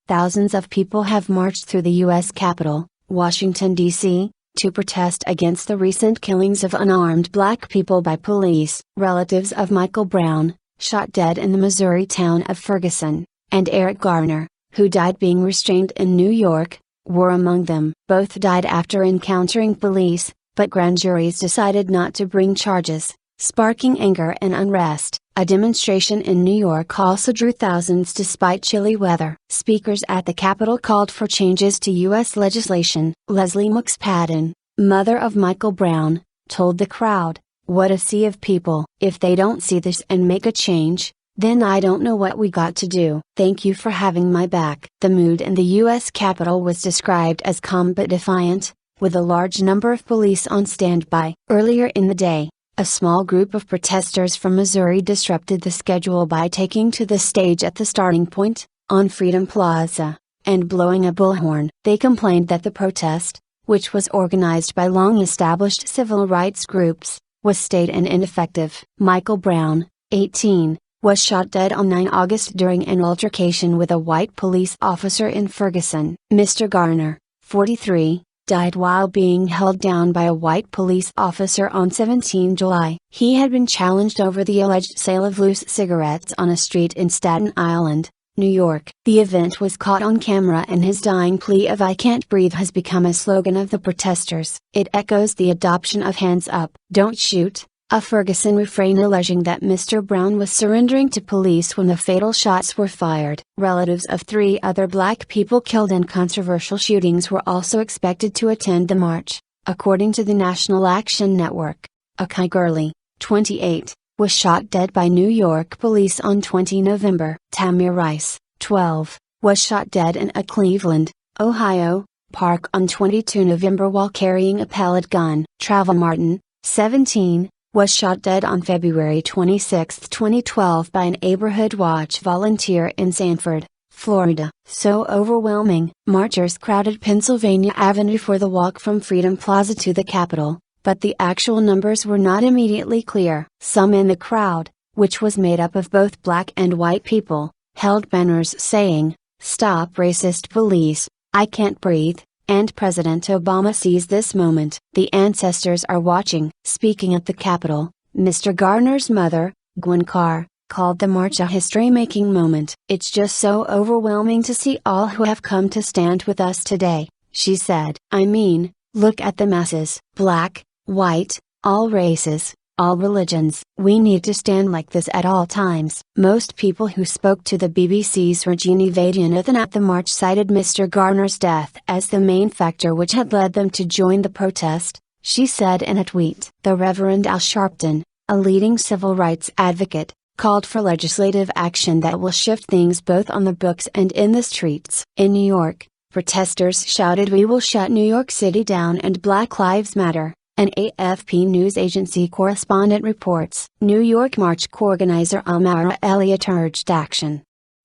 Thousands of people have marched through the U.S. Capitol, Washington, D.C., to protest against the recent killings of unarmed black people by police. Relatives of Michael Brown, shot dead in the Missouri town of Ferguson, and Eric Garner, who died being restrained in New York, were among them. Both died after encountering police, but grand juries decided not to bring charges, sparking anger and unrest. A demonstration in New York also drew thousands despite chilly weather. Speakers at the Capitol called for changes to U.S. legislation. Lesley McSpadden, mother of Michael Brown, told the crowd, "What a sea of people. If they don't see this and make a change, then I don't know what we got to do. Thank you for having my back." The mood in the U.S. Capitol was described as calm but defiant, with a large number of police on standby. Earlier in the day, a small group of protesters from Missouri disrupted the schedule by taking to the stage at the starting point, on Freedom Plaza, and blowing a bullhorn. They complained that the protest, which was organized by long-established civil rights groups, was staid and ineffective. Michael Brown, 18, was shot dead on 9 August during an altercation with a white police officer in Ferguson. Mr. Garner, 43, died while being held down by a white police officer on 17 July. He had been challenged over the alleged sale of loose cigarettes on a street in Staten Island, New York. The event was caught on camera and his dying plea of "I can't breathe" has become a slogan of the protesters. It echoes the adoption of "hands up, don't shoot," a Ferguson refrain alleging that Mr. Brown was surrendering to police when the fatal shots were fired. Relatives of 3 other black people killed in controversial shootings were also expected to attend the march, according to the National Action Network. Akai Gurley, 28, was shot dead by New York police on 20 November. Tamir Rice, 12, was shot dead in a Cleveland, Ohio, park on 22 November while carrying a pellet gun. Trayvon Martin, 17, was shot dead on February 26, 2012 by a neighborhood watch volunteer in Sanford, Florida. So overwhelming. Marchers crowded Pennsylvania Avenue for the walk from Freedom Plaza to the Capitol, but the actual numbers were not immediately clear. Some in the crowd, which was made up of both black and white people, held banners saying, "Stop racist police, I can't breathe," and "President Obama sees this moment." The ancestors are watching. Speaking at the Capitol, Mr. Garner's mother, Gwen Carr, called the march a history-making moment. "It's just so overwhelming to see all who have come to stand with us today," she said. "I mean, look at the masses. Black, white, all races, all religions. We need to stand like this at all times." Most people who spoke to the BBC's Regina Vaidyanathan at the march cited Mr. Garner's death as the main factor which had led them to join the protest, she said in a tweet. The Reverend Al Sharpton, a leading civil rights advocate, called for legislative action that will shift things both on the books and in the streets. In New York, protesters shouted, "We will shut New York City down," and "Black Lives Matter," an AFP news agency correspondent reports. New York March co-organizer Almara Elliott urged action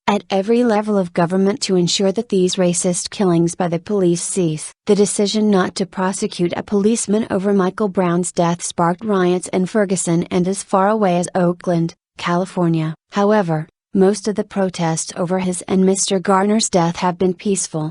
at every level of government to ensure that these racist killings by the police cease. The decision not to prosecute a policeman over Michael Brown's death sparked riots in Ferguson and as far away as Oakland, California. However, most of the protests over his and Mr. Garner's death have been peaceful.